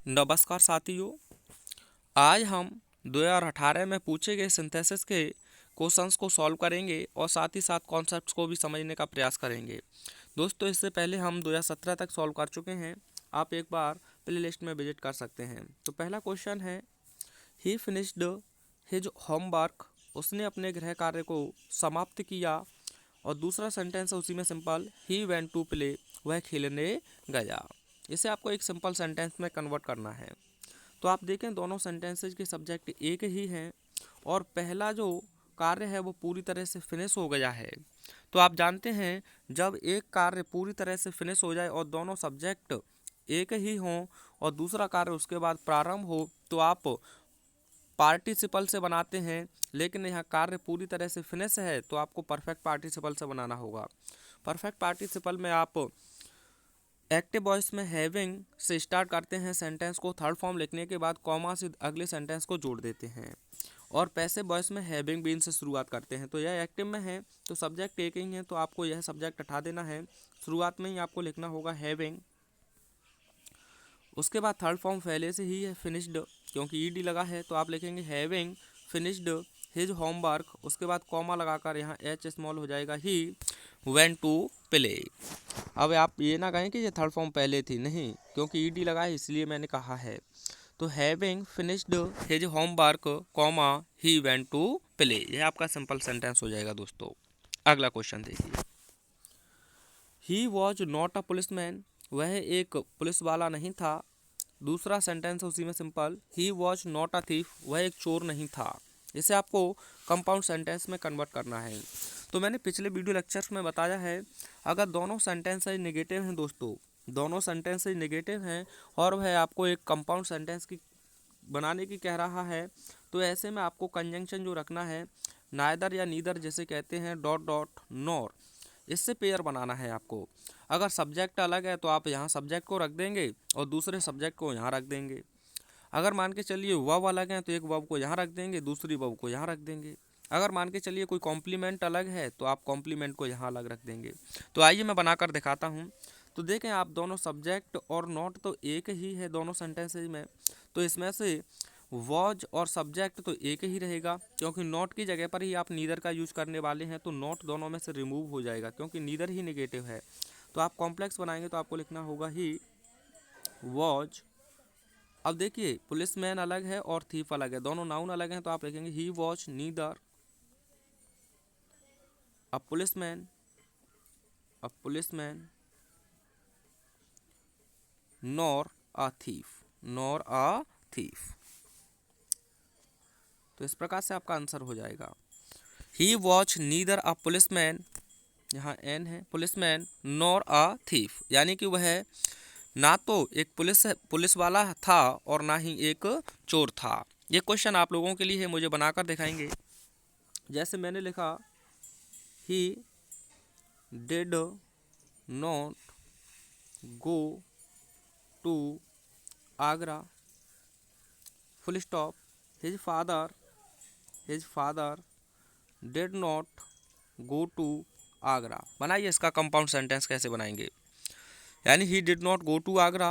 नमस्कार साथियों, आज हम 2018 में पूछे गए सिंथेसिस के क्वेश्चंस को सॉल्व करेंगे और साथ ही साथ कॉन्सेप्ट्स को भी समझने का प्रयास करेंगे। दोस्तों, इससे पहले हम 2017 तक सॉल्व कर चुके हैं। आप एक बार प्ले लिस्ट में विजिट कर सकते हैं। तो पहला क्वेश्चन है, ही फिनिश्ड हिज होमवर्क, उसने अपने गृह कार्य को समाप्त किया। और दूसरा सेंटेंस है उसी में सिंपल, ही वेंट टू प्ले, वह खेलने गया। इसे आपको एक सिंपल सेंटेंस में कन्वर्ट करना है। तो आप देखें दोनों सेंटेंसेज के सब्जेक्ट एक ही हैं और पहला जो कार्य है वो पूरी तरह से फिनिश हो गया है। तो आप जानते हैं जब एक कार्य पूरी तरह से फिनिश हो जाए और दोनों सब्जेक्ट एक ही हों और दूसरा कार्य उसके बाद प्रारंभ हो तो आप पार्टिसिपल से बनाते हैं, लेकिन यहाँ कार्य पूरी तरह से फिनिश है तो आपको परफेक्ट पार्टिसिपल से बनाना होगा। परफेक्ट पार्टिसिपल में आप एक्टिव वॉइस में हैविंग से स्टार्ट करते हैं सेंटेंस को, थर्ड फॉर्म लिखने के बाद कॉमा से अगले सेंटेंस को जोड़ देते हैं। और पैसिव वॉइस में हैविंग बीन से शुरुआत करते हैं। तो यह एक्टिव में है तो सब्जेक्ट एक ही है तो आपको यह सब्जेक्ट हटा देना है। शुरुआत में ही आपको लिखना होगा हैविंग। उसके बाद थर्ड फॉर्म पहले से ही है फिनिश्ड, क्योंकि ईडी लगा है तो आप लिखेंगे हैविंग फिनिश्ड हिज होमवर्क। उसके बाद कॉमा लगाकर यहाँ एच स्मॉल हो जाएगा, ही वेंट टू प्ले। अब आप ये ना कहें कि ये थर्ड फॉर्म पहले थी, नहीं, क्योंकि ईडी लगा है इसलिए मैंने कहा है। तो having finished his homework comma ही वेंट टू प्ले, यह आपका सिंपल सेंटेंस हो जाएगा दोस्तों। अगला क्वेश्चन देखिए, ही वॉज नॉट अ पुलिसमैन, वह एक पुलिस वाला नहीं था। दूसरा सेंटेंस उसी में simple, he was not a thief, वह एक चोर नहीं था। इसे आपको कंपाउंड सेंटेंस में कन्वर्ट करना है। तो मैंने पिछले वीडियो लेक्चर्स में बताया है, अगर दोनों सेंटेंस नेगेटिव हैं दोस्तों, दोनों सेंटेंस नेगेटिव हैं और वह आपको एक कंपाउंड सेंटेंस की बनाने की कह रहा है, तो ऐसे में आपको कंजंक्शन जो रखना है, नाइदर या नीदर जैसे कहते हैं, डॉट डॉट नॉर, इससे पेयर बनाना है आपको। अगर सब्जेक्ट अलग है तो आप यहाँ सब्जेक्ट को रख देंगे और दूसरे सब्जेक्ट को यहाँ रख देंगे। अगर मान के चलिए वर्ब अलग है तो एक वर्ब को यहाँ रख देंगे, दूसरी वर्ब को यहाँ रख देंगे। अगर मान के चलिए कोई कॉम्प्लीमेंट अलग है तो आप कॉम्प्लीमेंट को यहाँ अलग रख देंगे। तो आइए मैं बनाकर दिखाता हूँ। तो देखें आप, दोनों सब्जेक्ट और नॉट तो एक ही है दोनों सेंटेंसेज में, तो इसमें से वॉज और सब्जेक्ट तो एक ही रहेगा, क्योंकि नॉट की जगह पर ही आप नीदर का यूज करने वाले हैं तो नॉट दोनों में से रिमूव हो जाएगा, क्योंकि नीदर ही नेगेटिव है। तो आप कॉम्प्लेक्स बनाएंगे तो आपको लिखना होगा ही वॉज। अब देखिए पुलिसमैन अलग है और थीफ अलग है, दोनों नाउन अलग हैं, तो आप लिखेंगे he was neither a policeman, a policeman nor a thief, nor a thief. तो इस प्रकार से आपका आंसर हो जाएगा, ही वॉच नीदर अ पुलिसमैन, यहाँ एन है, पुलिसमैन नॉर अ थीफ, यानी कि वह ना तो एक पुलिस वाला था और ना ही एक चोर था। ये क्वेश्चन आप लोगों के लिए है, मुझे बनाकर दिखाएंगे। जैसे मैंने लिखा, he did not go to Agra, full stop, his father did not go to Agra. बनाइए इसका कंपाउंड सेंटेंस कैसे बनाएंगे, यानी he did not go to Agra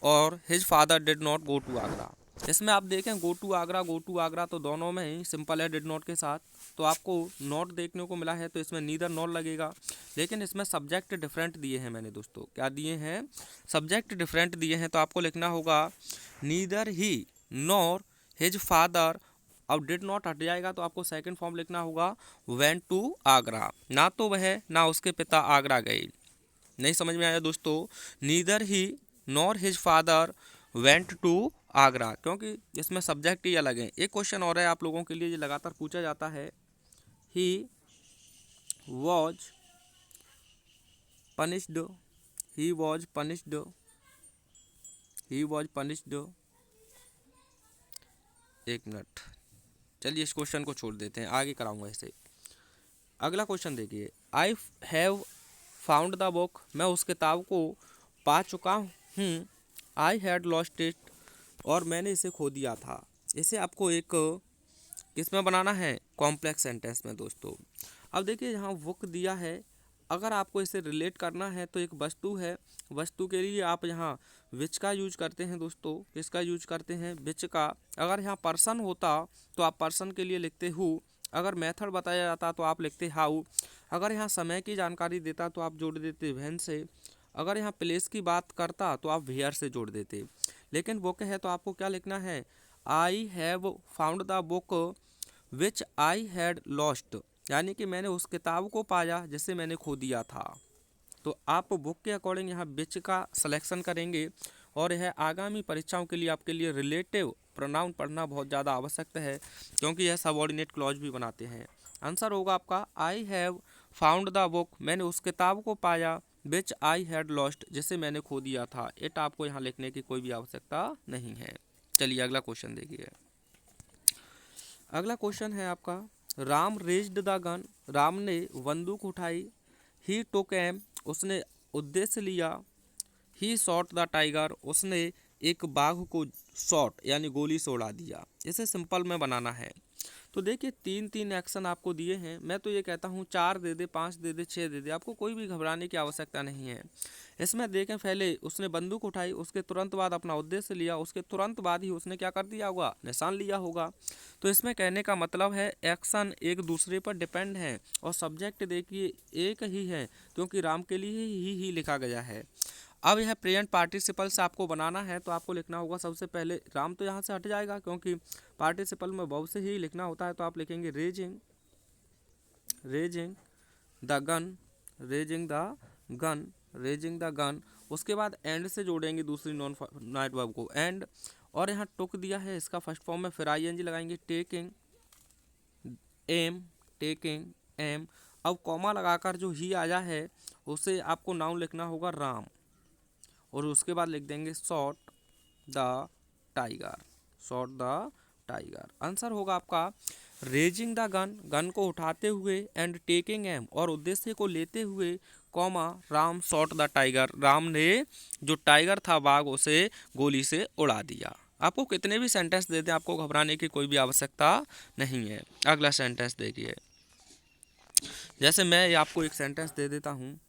और his father did not go to Agra. इसमें आप देखें गो टू आगरा तो दोनों में ही सिंपल है डिड नॉट के साथ, तो आपको नॉट देखने को मिला है तो इसमें नीदर नॉट लगेगा। लेकिन इसमें सब्जेक्ट डिफरेंट दिए हैं मैंने दोस्तों, क्या दिए हैं, सब्जेक्ट डिफरेंट दिए हैं, तो आपको लिखना होगा नीदर ही नॉर हिज फादर। अब डिड नॉट हट जाएगा तो आपको सेकंड फॉर्म लिखना होगा वेंट टू आगरा, ना तो वह ना उसके पिता आगरा गए। नहीं समझ में आया दोस्तों, नीदर ही nor his father went to Agra, क्योंकि इसमें सब्जेक्ट ही अलग है। एक क्वेश्चन और है आप लोगों के लिए, ये लगातार पूछा जाता है, he was punished, he was punished, he was punished. एक मिनट, चलिए इस क्वेश्चन को छोड़ देते हैं, आगे कराऊंगा इसे। अगला क्वेश्चन देखिए, I have found the book, मैं उस किताब को पा चुका हूँ। आई हैड लॉस्ट इट, और मैंने इसे खो दिया था। इसे आपको एक किस में बनाना है, कॉम्प्लेक्स सेंटेंस में दोस्तों। अब देखिए यहाँ बुक दिया है, अगर आपको इसे रिलेट करना है तो एक वस्तु है, वस्तु के लिए आप यहाँ विच का यूज करते हैं दोस्तों। किसका यूज करते हैं? विच का। अगर यहाँ पर्सन होता तो आप पर्सन के लिए लिखते हु। अगर मेथड बताया जाता तो आप लिखते हाउ। अगर यहाँ समय की जानकारी देता तो आप जोड़ देते व्हेन से। अगर यहाँ प्लेस की बात करता तो आप वेयर से जोड़ देते। लेकिन बुक है तो आपको क्या लिखना है? I have found the book which I had lost, यानी कि मैंने उस किताब को पाया जिसे मैंने खो दिया था। तो आप बुक के अकॉर्डिंग यहाँ विच का सिलेक्शन करेंगे। और यह आगामी परीक्षाओं के लिए आपके लिए रिलेटिव प्रोनाउन पढ़ना बहुत ज़्यादा आवश्यक है, क्योंकि यह सबऑर्डिनेट क्लॉज भी बनाते हैं। आंसर होगा आपका I have found the book, मैंने उस किताब को पाया, विच आई हैड लॉस्ट, जिसे मैंने खो दिया था। इट आपको यहाँ लिखने की कोई भी आवश्यकता नहीं है। चलिए अगला क्वेश्चन देखिए। अगला क्वेश्चन है आपका, Ram raised the gun, Ram ने बंदूक उठाई। ही टुक एम, उसने उद्देश्य लिया। ही शॉट द टाइगर, उसने एक बाघ को शॉट यानी गोली से उड़ा दिया। इसे सिंपल में बनाना है। तो देखिए 3 एक्शन आपको दिए हैं। मैं तो ये कहता हूँ 4 दे दे, 5 दे दे, 6 दे दे, आपको कोई भी घबराने की आवश्यकता नहीं है। इसमें देखें, पहले उसने बंदूक उठाई, उसके तुरंत बाद अपना उद्देश्य लिया, उसके तुरंत बाद ही उसने क्या कर दिया होगा? निशान लिया होगा। तो इसमें कहने का मतलब है एक्शन एक दूसरे पर डिपेंड है और सब्जेक्ट देखिए एक ही है, क्योंकि राम के लिए ही लिखा गया है। अब यह प्रेजेंट पार्टिसिपल से आपको बनाना है, तो आपको लिखना होगा सबसे पहले, राम तो यहाँ से हट जाएगा क्योंकि पार्टिसिपल में वर्ब से ही लिखना होता है। तो आप लिखेंगे raising, raising the gun, raising the gun, raising the gun. उसके बाद एंड से जोड़ेंगे दूसरी नॉन नाइट वर्ब को, एंड। और यहाँ टुक दिया है, इसका फर्स्ट फॉर्म में फिर आईएनजी लगाएंगे, टेकिंग एम, टेकिंग एम। अब कॉमा लगाकर जो ही आया है उसे आपको नाउन लिखना होगा राम, और उसके बाद लिख देंगे shot the tiger, shot the tiger. Answer होगा आपका रेजिंग द गन, गन को उठाते हुए, एंड टेकिंग एम, और उद्देश्य को लेते हुए, comma Ram shot the tiger, Ram ने जो टाइगर था बाघ उसे गोली से उड़ा दिया। आपको कितने भी सेंटेंस दे दें, आपको घबराने की कोई भी आवश्यकता नहीं है। अगला सेंटेंस देखिए। जैसे मैं आपको एक सेंटेंस दे देता हूँ,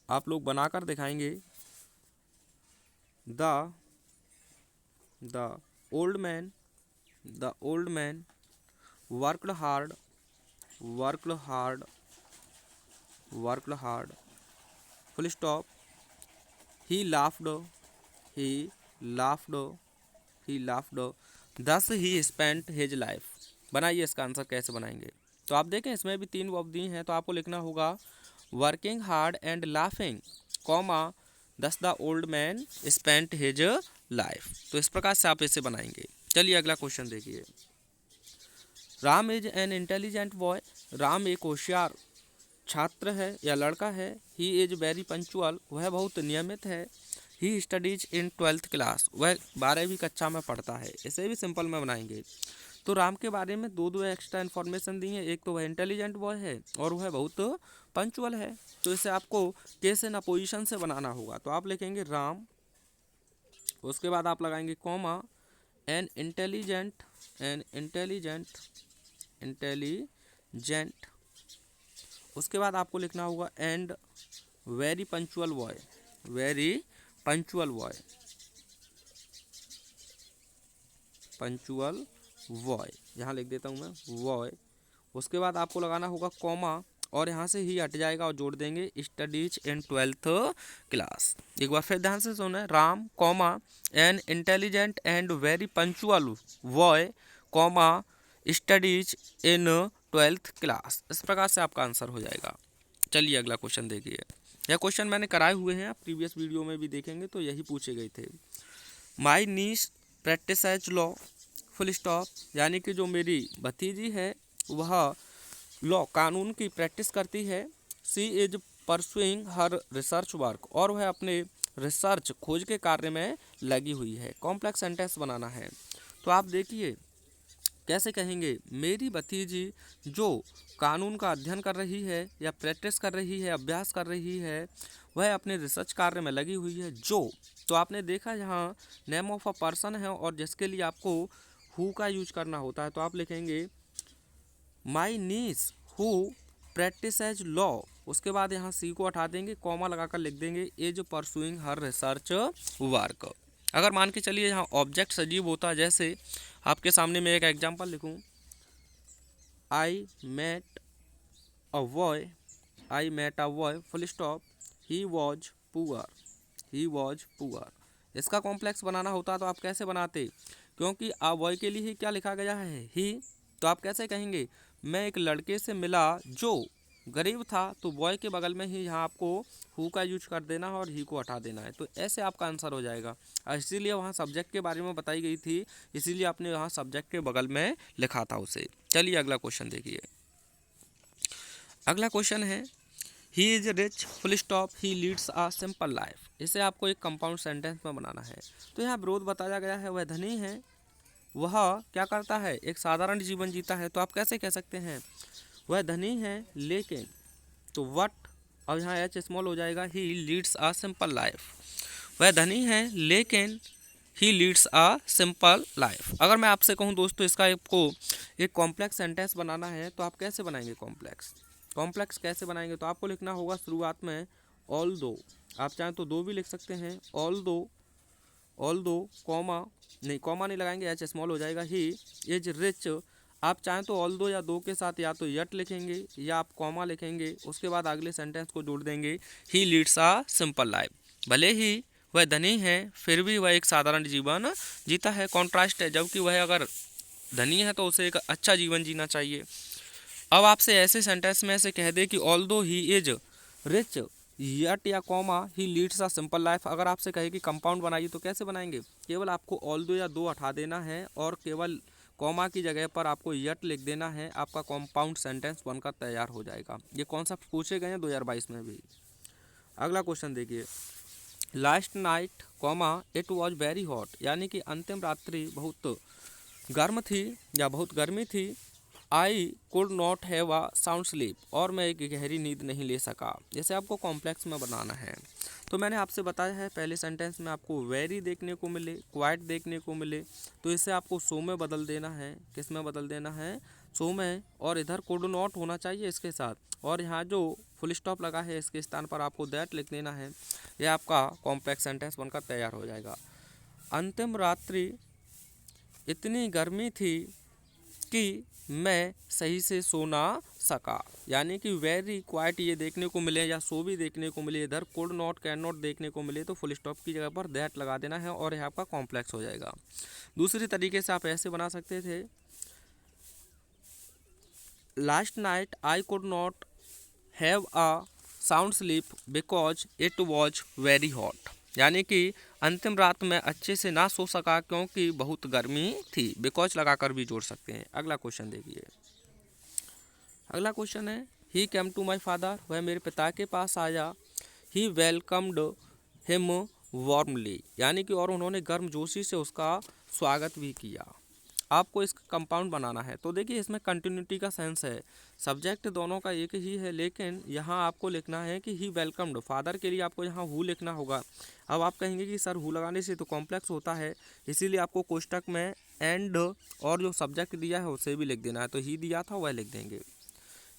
आप लोग बनाकर दिखाएंगे। The old man, the old man worked hard, worked hard, worked hard, full stop. He laughed, he laughed, he laughed, दस ही स्पेंट हिज लाइफ। बनाइए इसका आंसर कैसे बनाएंगे। तो आप देखें इसमें भी 3 वर्ब दी हैं, तो आपको लिखना होगा working hard and laughing, comma thus the old man spent his life. तो इस प्रकार से आप इसे बनाएंगे। चलिए अगला क्वेश्चन देखिए। Ram is an intelligent boy, Ram एक होशियार छात्र है या लड़का है। ही इज वेरी पंचुअल, वह बहुत नियमित है। He studies in 12th class, वह 12वीं कक्षा में पढ़ता है। इसे भी सिंपल में बनाएंगे। तो राम के बारे में दो एक्स्ट्रा इन्फॉर्मेशन दी है। एक तो वह इंटेलिजेंट बॉय है और वह बहुत पंचुअल है। तो इसे आपको केस एंड अपोजिशन से बनाना होगा। तो आप लिखेंगे राम, उसके बाद आप लगाएंगे comma an intelligent, an intelligent, intelligent. उसके बाद आपको लिखना होगा and very punctual boy, very punctual boy, punctual boy, यहाँ लिख देता हूँ मैं बॉय। उसके बाद आपको लगाना होगा कॉमा, और यहाँ से ही हट जाएगा और जोड़ देंगे स्टडीज इन 12th क्लास। एक बार फिर ध्यान से सुना, Ram comma an intelligent and very punctual boy, comma studies in 12th class. इस प्रकार से आपका आंसर हो जाएगा। चलिए अगला क्वेश्चन देखिए। यह क्वेश्चन मैंने कराए हुए हैं, आप प्रीवियस वीडियो में भी देखेंगे तो यही पूछे गए थे। My niece practice as law, full stop, यानी कि जो मेरी भतीजी है वह लॉ कानून की प्रैक्टिस करती है। She is pursuing her research work, और वह अपने रिसर्च खोज के कार्य में लगी हुई है। कॉम्प्लेक्स सेंटेंस बनाना है। तो आप देखिए कैसे कहेंगे, मेरी भतीजी जो कानून का अध्ययन कर रही है या प्रैक्टिस कर रही है, अभ्यास कर रही है, वह अपने रिसर्च कार्य में लगी हुई है। जो, तो आपने देखा यहाँ नेम ऑफ अ पर्सन है और जिसके लिए आपको हु का यूज करना होता है। तो आप लिखेंगे माई नीस हु प्रैक्टिस एज लॉ, उसके बाद यहाँ सी को हटा देंगे, कॉमा लगाकर लिख देंगे as pursuing her research work. अगर मान के चलिए यहाँ ऑब्जेक्ट सजीव होता, जैसे आपके सामने मैं एक एग्जांपल लिखूँ, I met a boy full stop ही वॉज पुअर। इसका कॉम्प्लेक्स बनाना होता तो आप कैसे बनाते, क्योंकि आ बॉय के लिए ही क्या लिखा गया है, ही, तो आप कैसे कहेंगे, मैं एक लड़के से मिला जो गरीब था, तो बॉय के बगल में ही यहाँ आपको हु का यूज कर देना है और ही को हटा देना है, तो ऐसे आपका आंसर हो जाएगा। इसीलिए वहाँ सब्जेक्ट के बारे में बताई गई थी, इसीलिए आपने वहाँ सब्जेक्ट के बगल में लिखा था उसे। चलिए अगला क्वेश्चन देखिए। अगला क्वेश्चन है he is rich full stop he leads a simple life. इसे आपको एक कंपाउंड सेंटेंस में बनाना है। तो यहाँ विरोध बताया गया है, वह धनी है, वह क्या करता है, एक साधारण जीवन जीता है, तो आप कैसे कह सकते हैं, वह धनी है लेकिन, तो वट, अब यहाँ एच स्मॉल हो जाएगा, ही लीड्स अ सिंपल लाइफ। वह धनी है लेकिन ही लीड्स अ सिंपल लाइफ। अगर मैं आपसे कहूँ दोस्तों इसका आपको एक कॉम्प्लेक्स सेंटेंस बनाना है, तो आप कैसे बनाएंगे कॉम्प्लेक्स कैसे बनाएंगे, तो आपको लिखना होगा शुरुआत में ऑल दो, आप चाहें तो दो भी लिख सकते हैं, ऑल दो कॉमा नहीं लगाएंगे, एच स्मॉल हो जाएगा, ही इज रिच, आप चाहें तो ऑल दो या दो के साथ या तो यट लिखेंगे या आप कॉमा लिखेंगे, उसके बाद अगले सेंटेंस को जोड़ देंगे, ही लीड्स अ सिंपल लाइफ। भले ही वह धनी है फिर भी वह एक साधारण जीवन जीता है, कॉन्ट्रास्ट है, जबकि वह अगर धनी है तो उसे एक अच्छा जीवन जीना चाहिए। अब आपसे ऐसे सेंटेंस में ऐसे कह दे कि ऑल दो ही इज रिच यट या comma he leads a simple life, अगर आपसे कहे कि कंपाउंड बनाइए तो कैसे बनाएंगे, केवल आपको ऑल दो या दो हटा देना है और केवल कॉमा की जगह पर आपको यट लिख देना है, आपका कंपाउंड सेंटेंस बनकर तैयार हो जाएगा। ये कॉन्सेप्ट पूछे गए हैं 2022 में भी। अगला क्वेश्चन देखिए, last night comma it was very hot, यानी कि अंतिम रात्रि बहुत गर्म थी या बहुत गर्मी थी, I could not have a sound sleep, और मैं एक गहरी नींद नहीं ले सका। जैसे आपको कॉम्प्लेक्स में बनाना है, तो मैंने आपसे बताया है पहले सेंटेंस में आपको वेरी देखने को मिले, क्वाइट देखने को मिले, तो इसे आपको सो में बदल देना है। किस में बदल देना है, सो में, और इधर कुड नॉट होना चाहिए इसके साथ, और यहाँ जो फुल स्टॉप लगा है इसके स्थान पर आपको दैट लिख देना है। यह आपका कॉम्प्लेक्स सेंटेंस बनकर तैयार हो जाएगा। अंतिम रात्रि इतनी गर्मी थी कि मैं सही से सो ना सका, यानी कि वेरी क्वाइट ये देखने को मिले या सो भी देखने को मिले, इधर कुड नॉट कैन नॉट देखने को मिले, तो फुल स्टॉप की जगह पर दैट लगा देना है और यह आपका कॉम्प्लेक्स हो जाएगा। दूसरी तरीके से आप ऐसे बना सकते थे, last night I could not have a sound sleep because it was very hot, यानी कि अंतिम रात में अच्छे से ना सो सका क्योंकि बहुत गर्मी थी, बिकॉज लगाकर भी जोड़ सकते हैं। अगला क्वेश्चन देखिए। अगला क्वेश्चन है ही केम टू माई फादर, वह मेरे पिता के पास आया, ही वेलकम्ड हिम वार्मली, यानी कि और उन्होंने गर्मजोशी से उसका स्वागत भी किया। आपको इसका कंपाउंड बनाना है, तो देखिए इसमें कंटिन्यूटी का सेंस है, सब्जेक्ट दोनों का एक ही है, लेकिन यहाँ आपको लिखना है कि ही वेलकम्ड, फादर के लिए आपको यहाँ हु लिखना होगा। अब आप कहेंगे कि सर हु लगाने से तो कॉम्प्लेक्स होता है, इसीलिए आपको कोष्टक में एंड और जो सब्जेक्ट दिया है उसे भी लिख देना है, तो ही दिया था वह लिख देंगे,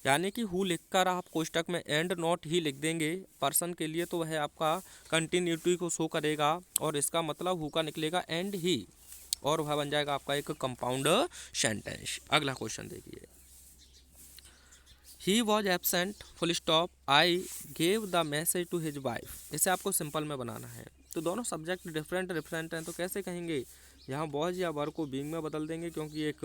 यानी कि हु लिखकर आप कोष्टक में एंड नॉट ही लिख देंगे पर्सन के लिए, तो वह आपका कंटिन्यूटी को शो करेगा और इसका मतलब हु का निकलेगा एंड ही, और वह बन जाएगा आपका एक कंपाउंड सेंटेंस। अगला क्वेश्चन देखिए, ही was absent full stop I gave the message to his wife, इसे आपको सिंपल में बनाना है। तो दोनों सब्जेक्ट डिफरेंट हैं, तो कैसे कहेंगे, यहाँ वॉज या वर्ब को बीइंग में बदल देंगे क्योंकि एक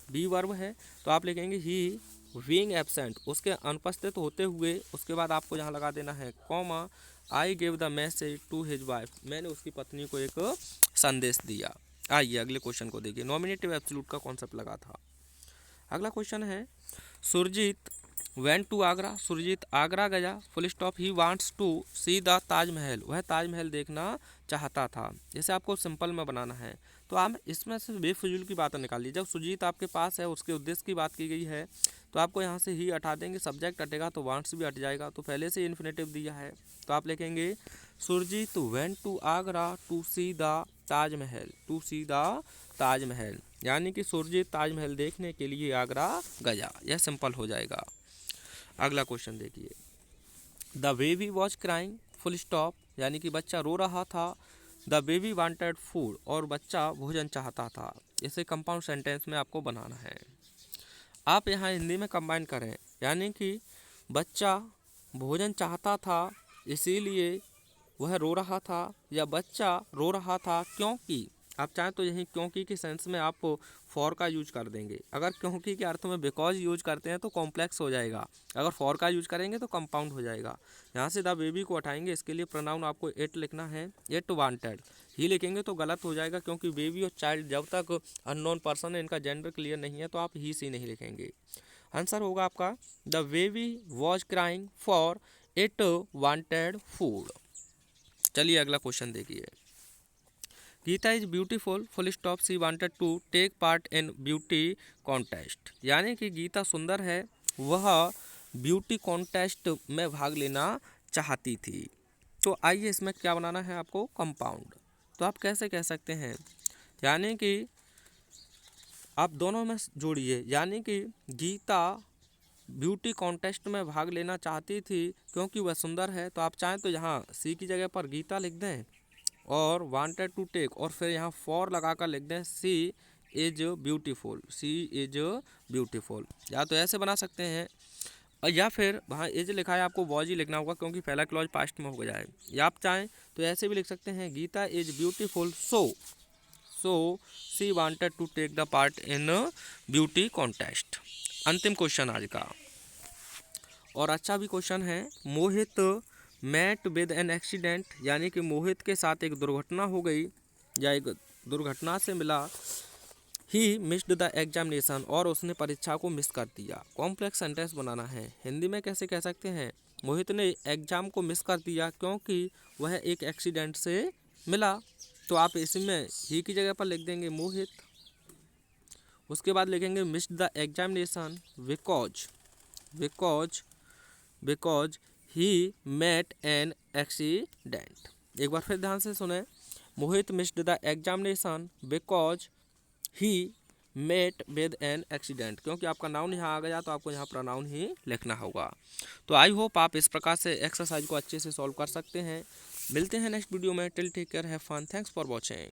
बी वर्ब है, तो आप लिखेंगे ही बीइंग एबसेंट, उसके अनुपस्थित होते हुए, उसके बाद आपको यहाँ लगा देना है comma I gave the message to his wife, मैंने उसकी पत्नी को एक संदेश दिया। आइए अगले क्वेश्चन को देखिए, नॉमिनेटिव एब्सोल्यूट का कॉन्सेप्ट लगा था। अगला क्वेश्चन है सुरजीत वेंट टू आगरा, सुरजीत आगरा गया, फुल स्टॉप ही wants to see the Taj Mahal, वह ताजमहल देखना चाहता था। जैसे आपको सिंपल में बनाना है, तो आप इसमें से बेफिजूल की बातें निकालिए। जब सुरजीत आपके पास है, उसके उद्देश्य की बात की गई है, तो आपको यहाँ से ही हटा देंगे, सब्जेक्ट हटेगा तो वांट्स भी हट जाएगा, तो पहले से इन्फिनेटिव दिया है, तो आप लिखेंगे Surjeet went to Agra to see the Taj Mahal, to see the Taj Mahal, यानी कि सुरजीत ताजमहल देखने के लिए आगरा गया। यह सिंपल हो जाएगा। अगला क्वेश्चन देखिए, the baby was crying full stop, यानी कि बच्चा रो रहा था। द बेबी वांटेड फूड, और बच्चा भोजन चाहता था। इसे कंपाउंड सेंटेंस में आपको बनाना है। आप यहाँ हिंदी में कंबाइन करें, यानी कि बच्चा भोजन चाहता था इसीलिए वह रो रहा था, या बच्चा रो रहा था क्योंकि। आप चाहें तो यही क्योंकि के सेंस में आप फॉर का यूज कर देंगे। अगर क्योंकि के अर्थ में बिकॉज यूज करते हैं तो कॉम्प्लेक्स हो जाएगा, अगर फॉर का यूज करेंगे तो कंपाउंड हो जाएगा। यहाँ से द बेबी को हटाएंगे, इसके लिए प्रोनाउन आपको इट लिखना है। इट वांटेड, ही लिखेंगे तो गलत हो जाएगा, क्योंकि बेबी और चाइल्ड जब तक अननोन पर्सन है, इनका जेंडर क्लियर नहीं है, तो आप ही सी नहीं लिखेंगे। आंसर होगा आपका the baby was crying for it wanted food. चलिए अगला क्वेश्चन देखिए, Geeta is beautiful full stop, she wanted to take part in beauty contest, यानी कि गीता सुंदर है, वह ब्यूटी कॉन्टेस्ट में भाग लेना चाहती थी। तो आइए इसमें क्या बनाना है आपको, कंपाउंड। तो आप कैसे कह सकते हैं, यानी कि आप दोनों में जोड़िए, यानी कि गीता ब्यूटी कॉन्टेस्ट में भाग लेना चाहती थी क्योंकि वह सुंदर है। तो आप चाहें तो यहाँ सी की जगह पर गीता लिख दें और वांटेड टू टेक, और फिर यहाँ फॉर लगाकर लिख दें she is beautiful, she is beautiful. या तो ऐसे बना सकते हैं, और या फिर वहाँ इज लिखा है आपको वॉज ही लिखना होगा, क्योंकि पहला क्लॉज पास्ट में हो जाए। या आप चाहें तो ऐसे भी लिख सकते हैं, Geeta is beautiful so she wanted to take the part in beauty contest. अंतिम क्वेश्चन आज का, और अच्छा भी क्वेश्चन है, Mohit met with an accident, यानी कि मोहित के साथ एक दुर्घटना हो गई या एक दुर्घटना से मिला। ही मिस्ड द एग्जामिनेशन, और उसने परीक्षा को मिस कर दिया। कॉम्प्लेक्स सेंटेंस बनाना है। हिंदी में कैसे कह सकते हैं, मोहित ने एग्जाम को मिस कर दिया क्योंकि वह एक एक्सीडेंट से मिला। तो आप इसमें ही की जगह पर लिख देंगे मोहित, उसके बाद लिखेंगे missed the examination because he met an accident. एक बार फिर ध्यान से सुने, Mohit missed the examination because he met with an accident, क्योंकि आपका नाउन यहाँ आ गया तो आपको यहाँ प्रोनाउन ही लिखना होगा। तो आई होप आप इस प्रकार से एक्सरसाइज को अच्छे से सॉल्व कर सकते हैं। मिलते हैं नेक्स्ट वीडियो में। Till take care, have fun, thanks for watching.